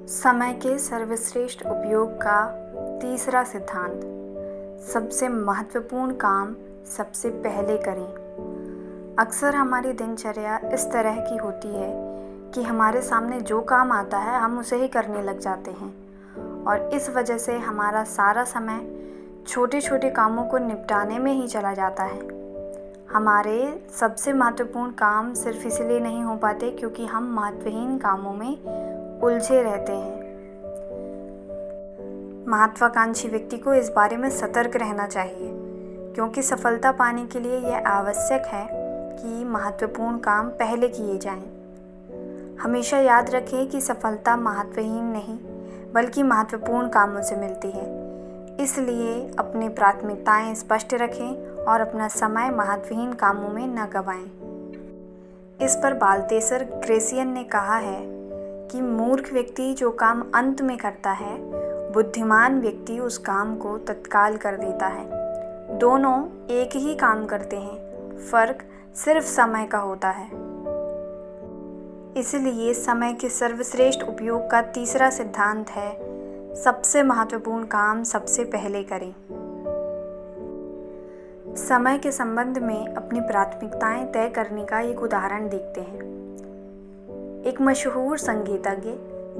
समय के सर्वश्रेष्ठ उपयोग का तीसरा सिद्धांत, सबसे महत्वपूर्ण काम सबसे पहले करें। अक्सर हमारी दिनचर्या इस तरह की होती है कि हमारे सामने जो काम आता है हम उसे ही करने लग जाते हैं और इस वजह से हमारा सारा समय छोटे छोटे कामों को निपटाने में ही चला जाता है। हमारे सबसे महत्वपूर्ण काम सिर्फ इसलिए नहीं हो पाते क्योंकि हम महत्वहीन कामों में उलझे रहते हैं। महत्वाकांक्षी व्यक्ति को इस बारे में सतर्क रहना चाहिए क्योंकि सफलता पाने के लिए यह आवश्यक है कि महत्वपूर्ण काम पहले किए जाएं। हमेशा याद रखें कि सफलता महत्वहीन नहीं बल्कि महत्वपूर्ण कामों से मिलती है। इसलिए अपनी प्राथमिकताएं स्पष्ट रखें और अपना समय महत्वहीन कामों में न गंवाएं। इस पर बाल्तेसर ग्रेसियन ने कहा है कि मूर्ख व्यक्ति जो काम अंत में करता है, बुद्धिमान व्यक्ति उस काम को तत्काल कर देता है। दोनों एक ही काम करते हैं, फर्क सिर्फ समय का होता है। इसलिए समय के सर्वश्रेष्ठ उपयोग का तीसरा सिद्धांत है, सबसे महत्वपूर्ण काम सबसे पहले करें। समय के संबंध में अपनी प्राथमिकताएं तय करने का एक उदाहरण देखते हैं। एक मशहूर संगीतज्ञ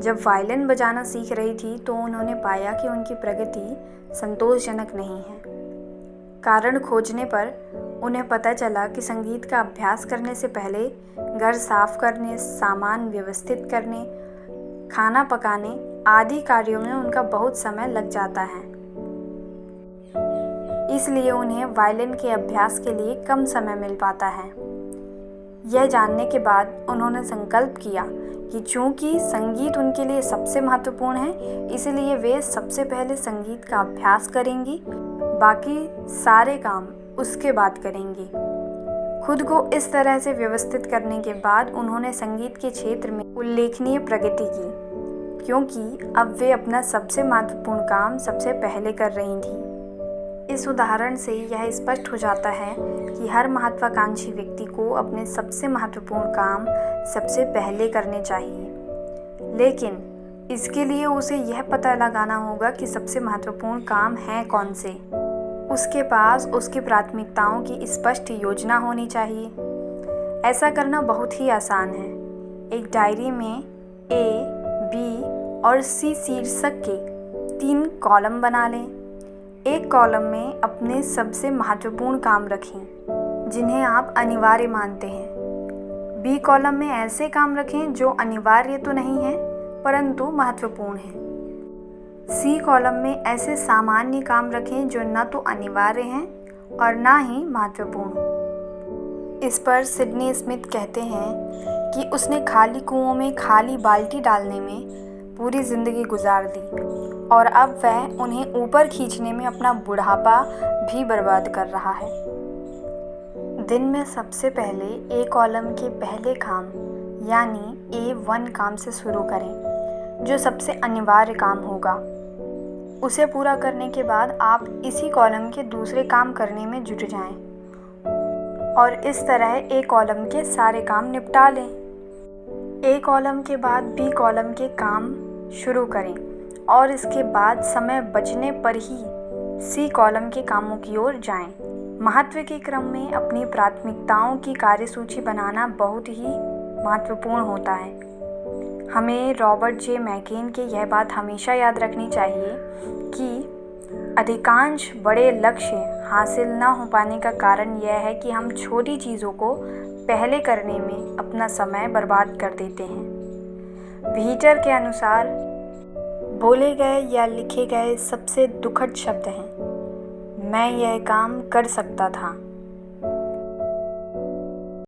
जब वायलिन बजाना सीख रही थी तो उन्होंने पाया कि उनकी प्रगति संतोषजनक नहीं है। कारण खोजने पर उन्हें पता चला कि संगीत का अभ्यास करने से पहले घर साफ करने, सामान व्यवस्थित करने, खाना पकाने आदि कार्यों में उनका बहुत समय लग जाता है। इसलिए उन्हें वायलिन के अभ्यास के लिए कम समय मिल पाता है। यह जानने के बाद उन्होंने संकल्प किया कि चूंकि संगीत उनके लिए सबसे महत्वपूर्ण है, इसलिए वे सबसे पहले संगीत का अभ्यास करेंगी, बाकी सारे काम उसके बाद करेंगी। खुद को इस तरह से व्यवस्थित करने के बाद उन्होंने संगीत के क्षेत्र में उल्लेखनीय प्रगति की, क्योंकि अब वे अपना सबसे महत्वपूर्ण काम सबसे पहले कर रही थीं। इस उदाहरण से यह स्पष्ट हो जाता है कि हर महत्वाकांक्षी व्यक्ति को अपने सबसे महत्वपूर्ण काम सबसे पहले करने चाहिए, लेकिन इसके लिए उसे यह पता लगाना होगा कि सबसे महत्वपूर्ण काम है कौन से। उसके पास उसकी प्राथमिकताओं की स्पष्ट योजना होनी चाहिए। ऐसा करना बहुत ही आसान है। एक डायरी में A, B और C शीर्षक के 3 कॉलम बना लें। एक कॉलम में अपने सबसे महत्वपूर्ण काम रखें जिन्हें आप अनिवार्य मानते हैं। बी कॉलम में ऐसे काम रखें जो अनिवार्य तो नहीं है परंतु महत्वपूर्ण हैं। सी कॉलम में ऐसे सामान्य काम रखें जो न तो अनिवार्य हैं और ना ही महत्वपूर्ण। इस पर सिडनी स्मिथ कहते हैं कि उसने खाली कुओं में खाली बाल्टी डालने में पूरी जिंदगी गुजार दी और अब वह उन्हें ऊपर खींचने में अपना बुढ़ापा भी बर्बाद कर रहा है। दिन में सबसे पहले ए कॉलम के पहले काम यानी A1 काम से शुरू करें, जो सबसे अनिवार्य काम होगा। उसे पूरा करने के बाद आप इसी कॉलम के दूसरे काम करने में जुट जाएं और इस तरह ए कॉलम के सारे काम निपटा लें। ए कॉलम के बाद बी कॉलम के काम शुरू करें और इसके बाद समय बचने पर ही सी कॉलम के कामों की ओर जाएं। महत्व के क्रम में अपनी प्राथमिकताओं की कार्यसूची बनाना बहुत ही महत्वपूर्ण होता है। हमें रॉबर्ट जे मैकेन की यह बात हमेशा याद रखनी चाहिए कि अधिकांश बड़े लक्ष्य हासिल न हो पाने का कारण यह है कि हम छोटी चीज़ों को पहले करने में अपना समय बर्बाद कर देते हैं। व्हीटर के अनुसार बोले गए या लिखे गए सबसे दुखद शब्द हैं, मैं यह काम कर सकता था।